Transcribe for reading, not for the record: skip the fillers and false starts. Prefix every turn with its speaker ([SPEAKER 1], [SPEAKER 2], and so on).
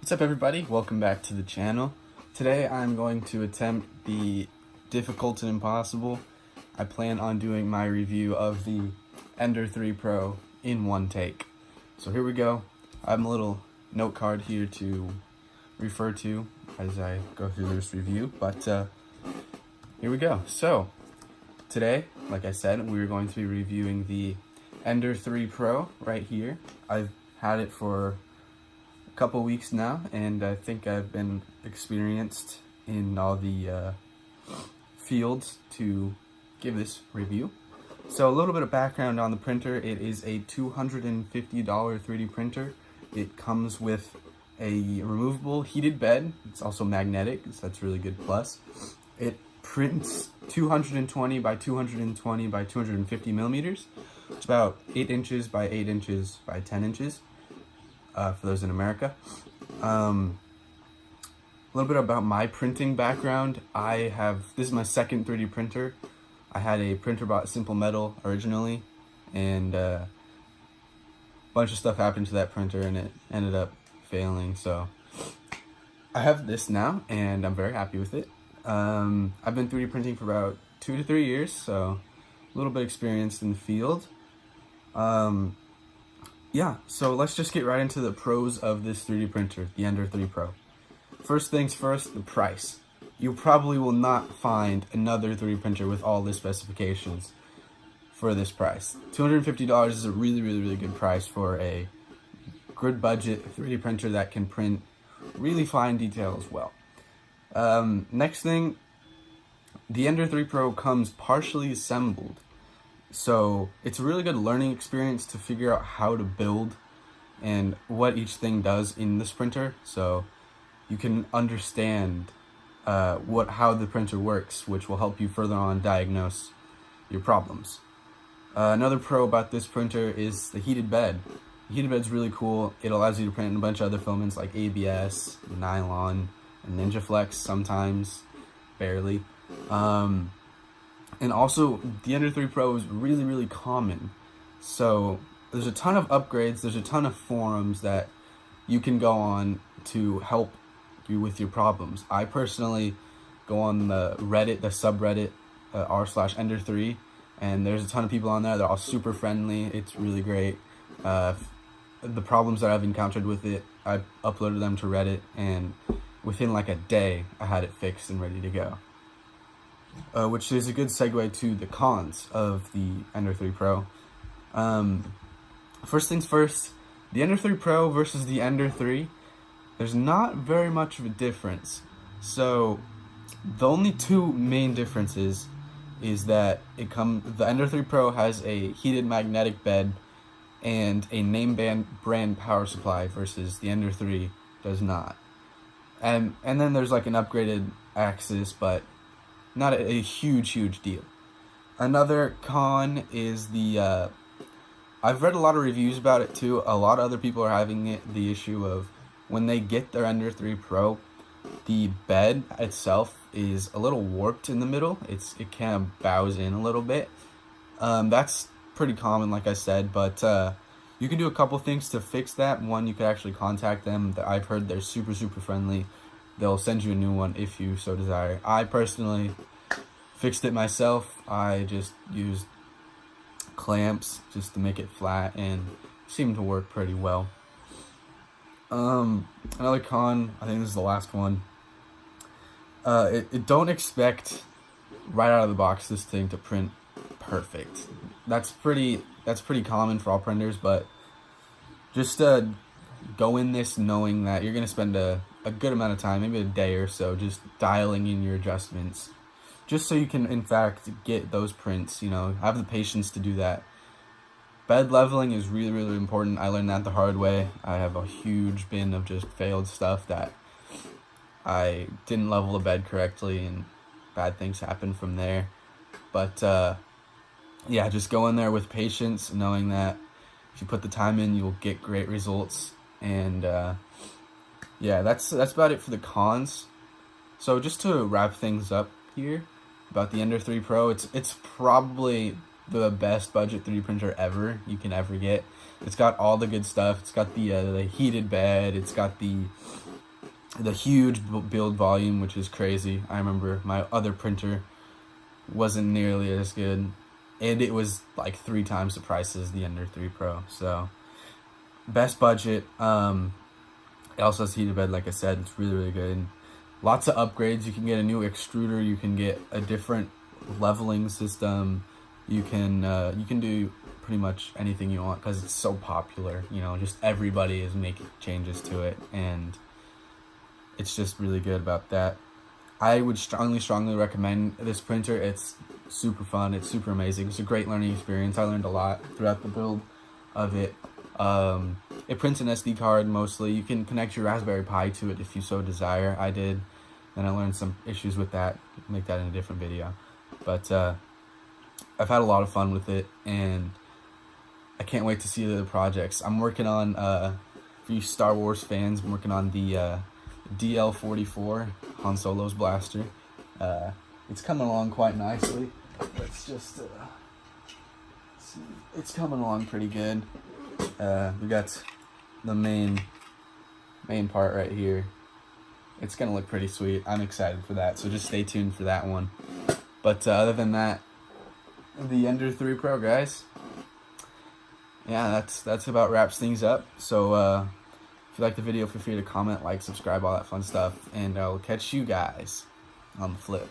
[SPEAKER 1] What's up, everybody? Welcome back to the channel. Today I'm going to attempt the difficult and impossible. I plan on doing my review of the Ender 3 Pro in one take. So here we go. I have a little note card here to refer to as I go through this review, but here we go. So today, like I said, we're going to be reviewing the Ender 3 Pro right here. I've had it for a couple weeks now, and I think I've been experienced in all the fields to give this review. So a little bit of background on the printer. It is a $250 3D printer. It comes with a removable heated bed. It's also magnetic, so that's a really good plus. It prints 220 by 220 by 250 millimeters. It's about 8 inches by 8 inches by 10 inches. For those in America. A little bit about my printing background. This is my second 3D printer. I had a printer bought Simple Metal originally, and a bunch of stuff happened to that printer and it ended up failing. So I have this now and I'm very happy with it. I've been 3D printing for about 2 to 3 years, so a little bit experienced in the field. Yeah, so let's just get right into the pros of this 3D printer, the Ender 3 Pro. First things first, the price. You probably will not find another 3D printer with all the specifications for this price. $250 is a really good price for a good budget 3D printer that can print really fine detail as well. Next thing, the Ender 3 Pro comes partially assembled. So it's a really good learning experience to figure out how to build and what each thing does in this printer, so you can understand how the printer works, which will help you further on diagnose your problems. Another pro about this printer is the heated bed. The heated bed's really cool. It allows you to print in a bunch of other filaments like ABS, nylon, and Ninja Flex sometimes, barely. And also, the Ender 3 Pro is really common. So there's a ton of upgrades, there's a ton of forums that you can go on to help you with your problems. I personally go on the Reddit, the subreddit, r/Ender3, and there's a ton of people on there. They're all super friendly. It's really great. The problems that I've encountered with it, I uploaded them to Reddit, and within like a day, I had it fixed and ready to go. Which is a good segue to the cons of the Ender 3 Pro. First things first, the Ender 3 Pro versus the Ender 3, there's not very much of a difference. So the only two main differences is that the Ender 3 Pro has a heated magnetic bed and a name brand power supply versus the Ender 3 does not. And then there's like an upgraded axis, but not a huge deal. Another con is I've read a lot of reviews about it too. A lot of other people are having the issue of when they get their Ender 3 Pro, the bed itself is a little warped in the middle. It kind of bows in a little bit. That's pretty common, like I said, but you can do a couple things to fix that. One, you could actually contact them. I've heard they're super friendly. They'll send you a new one if you so desire. I personally fixed it myself. I just used clamps just to make it flat, and it seemed to work pretty well. Another con, I think this is the last one. Don't expect right out of the box this thing to print perfect. That's pretty common for all printers, but just go in this knowing that you're gonna spend a good amount of time, maybe a day or so, just dialing in your adjustments, just so you can in fact get those prints. Have the patience to do that. Bed leveling is really important. I learned that the hard way. I have a huge bin of just failed stuff that I didn't level the bed correctly, and bad things happen from there. But yeah, just go in there with patience, knowing that if you put the time in, you'll get great results. And yeah, that's about it for the cons. So just to wrap things up here about the Ender 3 Pro, it's probably the best budget 3D printer you can ever get. It's got all the good stuff. It's got the heated bed. It's got the the huge build volume, which is crazy. I remember my other printer wasn't nearly as good, and it was like 3 times the price as the Ender 3 Pro. So best budget. It also has heated bed, like I said. It's really good. Lots of upgrades. You can get a new extruder. You can get a different leveling system. You can do pretty much anything you want because it's so popular. You know, just everybody is making changes to it, and it's just really good about that. I would strongly recommend this printer. It's super fun. It's super amazing. It's a great learning experience. I learned a lot throughout the build of it. It prints an SD card mostly. You can connect your Raspberry Pi to it if you so desire. I did, and I learned some issues with that. Make that in a different video. But I've had a lot of fun with it, and I can't wait to see the projects. I'm working on, for you Star Wars fans, I'm working on the DL-44, Han Solo's blaster. It's coming along quite nicely. Let's just see. It's coming along pretty good. We got the main part right here. It's gonna look pretty sweet. I'm excited for that, so just stay tuned for that one. But other than that, the Ender 3 Pro, guys. Yeah, that's about wraps things up. So if you like the video, feel free to comment, like, subscribe, all that fun stuff, and I'll catch you guys on the flip.